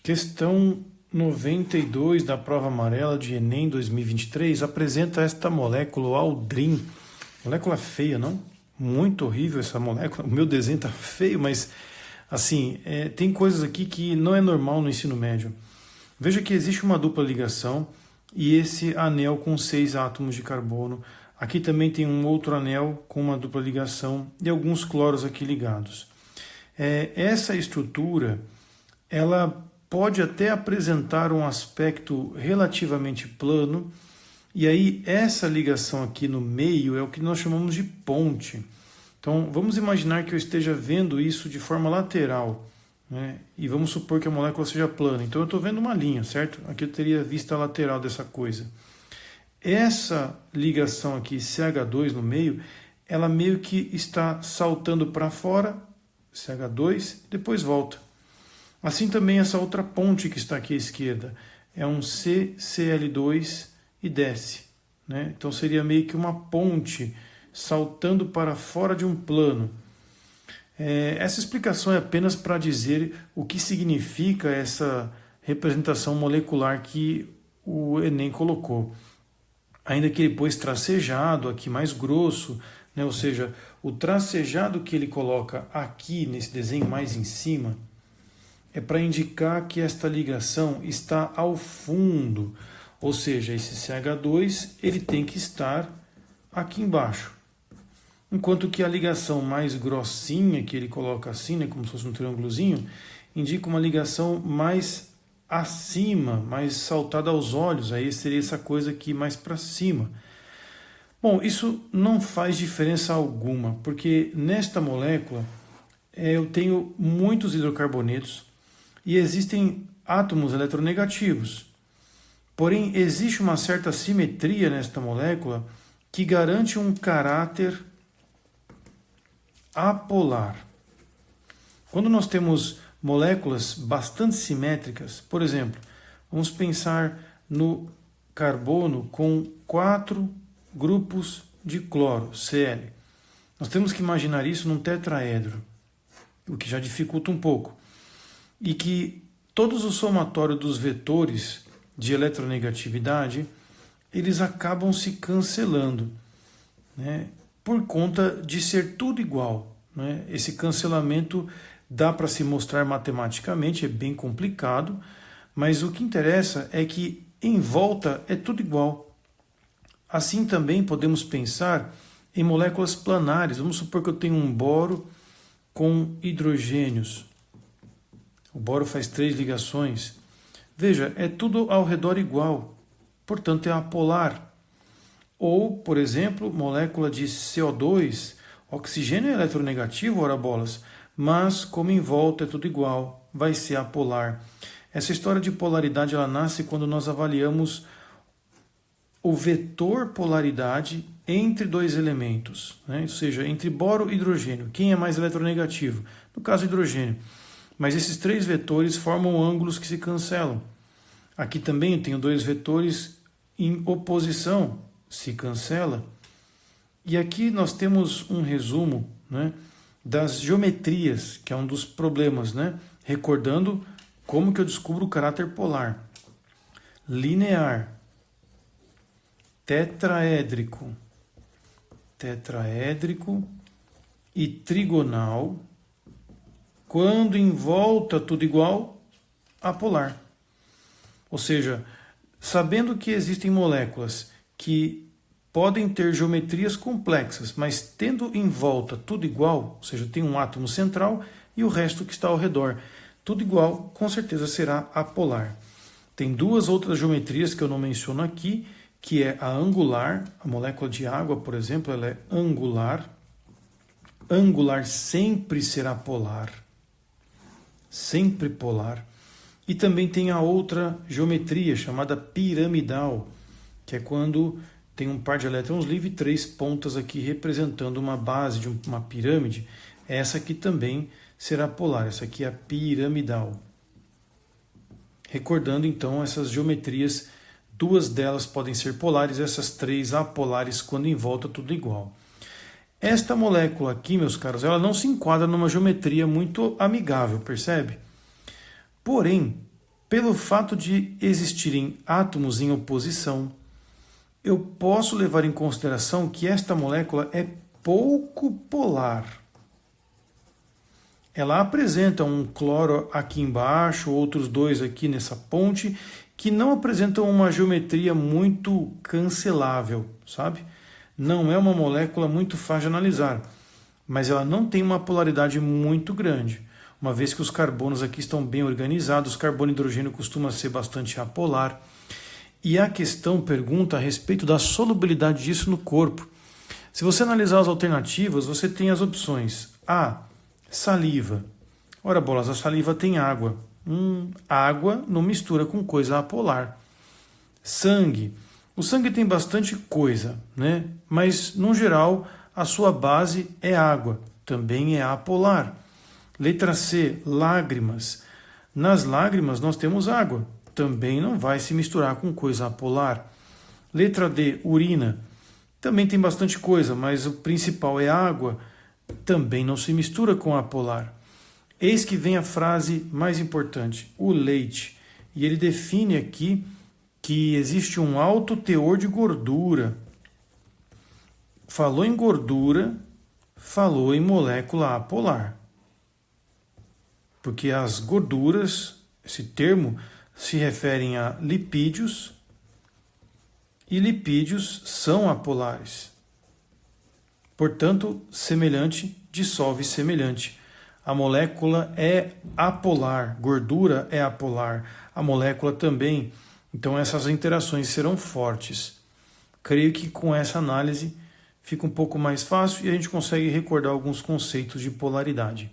Questão 92 da prova amarela de Enem 2023 apresenta esta molécula, o aldrin. Molécula feia, não? Muito horrível essa molécula. O meu desenho tá feio, mas assim, tem coisas aqui que não é normal no ensino médio. Veja que existe uma dupla ligação e esse anel com 6 átomos de carbono. Aqui também tem um outro anel com uma dupla ligação e alguns cloros aqui ligados. Essa estrutura, ela pode até apresentar um aspecto relativamente plano, e aí essa ligação aqui no meio é o que nós chamamos de ponte. Então vamos imaginar que eu esteja vendo isso de forma lateral, né? E vamos supor que a molécula seja plana. Então eu estou vendo uma linha, certo? Aqui eu teria vista lateral dessa coisa. Essa ligação aqui, CH2 no meio, ela meio que está saltando para fora, CH2, depois volta. Assim também essa outra ponte que está aqui à esquerda, é um CCl2 e desce, né? Então seria meio que uma ponte saltando para fora de um plano. Essa explicação é apenas para dizer o que significa essa representação molecular que o Enem colocou. Ainda que ele pôs tracejado aqui mais grosso, né? Ou seja, o tracejado que ele coloca aqui nesse desenho mais em cima é para indicar que esta ligação está ao fundo, ou seja, esse CH2 ele tem que estar aqui embaixo. Enquanto que a ligação mais grossinha, que ele coloca assim, né, como se fosse um triângulozinho, indica uma ligação mais acima, mais saltada aos olhos, aí seria essa coisa aqui mais para cima. Bom, isso não faz diferença alguma, porque nesta molécula eu tenho muitos hidrocarbonetos, e existem átomos eletronegativos. Porém, existe uma certa simetria nesta molécula que garante um caráter apolar. Quando nós temos moléculas bastante simétricas, por exemplo, vamos pensar no carbono com 4 grupos de cloro, Cl. Nós temos que imaginar isso num tetraedro, o que já dificulta um pouco. E que todos os somatórios dos vetores de eletronegatividade, eles acabam se cancelando, né? Por conta de ser tudo igual, né? Esse cancelamento dá para se mostrar matematicamente, é bem complicado, mas o que interessa é que em volta é tudo igual. Assim também podemos pensar em moléculas planares. Vamos supor que eu tenho um boro com hidrogênios. O boro faz 3 ligações. Veja, é tudo ao redor igual, portanto é apolar. Ou, por exemplo, molécula de CO2, oxigênio é eletronegativo, ora bolas, mas como em volta é tudo igual, vai ser apolar. Essa história de polaridade ela nasce quando nós avaliamos o vetor polaridade entre 2 elementos, né? Ou seja, entre boro e hidrogênio. Quem é mais eletronegativo? No caso, hidrogênio. Mas esses 3 vetores formam ângulos que se cancelam. Aqui também eu tenho 2 vetores em oposição, se cancela. E aqui nós temos um resumo, né, das geometrias, que é um dos problemas, né? Recordando como que eu descubro o caráter polar. Linear, tetraédrico e trigonal. Quando em volta tudo igual, apolar. Ou seja, sabendo que existem moléculas que podem ter geometrias complexas, mas tendo em volta tudo igual, ou seja, tem um átomo central e o resto que está ao redor, tudo igual, com certeza será apolar. Tem 2 outras geometrias que eu não menciono aqui, que é a angular, a molécula de água, por exemplo, ela é angular. Angular sempre será polar. Sempre polar. E também tem a outra geometria chamada piramidal, que é quando tem um par de elétrons livres e 3 pontas aqui representando uma base de uma pirâmide. Essa aqui também será polar, essa aqui é a piramidal. Recordando então essas geometrias, 2 delas podem ser polares, essas 3 apolares quando em volta tudo igual. Esta molécula aqui, meus caros, ela não se enquadra numa geometria muito amigável, percebe? Porém, Pelo fato de existirem átomos em oposição, eu posso levar em consideração que esta molécula é pouco polar. Ela apresenta um cloro aqui embaixo, outros dois aqui nessa ponte, que não apresentam uma geometria muito cancelável, sabe? Não é uma molécula muito fácil de analisar, mas ela não tem uma polaridade muito grande. Uma vez que os carbonos aqui estão bem organizados, carbono e hidrogênio costuma ser bastante apolar. E a questão pergunta a respeito da solubilidade disso no corpo. Se você analisar as alternativas, você tem as opções A, saliva. Ora bolas, a saliva tem água. Água não mistura com coisa apolar. Sangue. O sangue tem bastante coisa, né? Mas, no geral, a sua base é água. Também é apolar. Letra C, lágrimas. Nas lágrimas nós temos água. Também não vai se misturar com coisa apolar. Letra D, urina. Também tem bastante coisa, mas o principal é água. Também não se mistura com apolar. Eis que vem a frase mais importante, o leite. E ele define aqui que existe um alto teor de gordura. Falou em gordura, falou em molécula apolar. Porque as gorduras, esse termo, se referem a lipídios, e lipídios são apolares. Portanto, semelhante dissolve semelhante. A molécula é apolar, gordura é apolar, a molécula também. Então essas interações serão fortes. Creio que com essa análise fica um pouco mais fácil e a gente consegue recordar alguns conceitos de polaridade.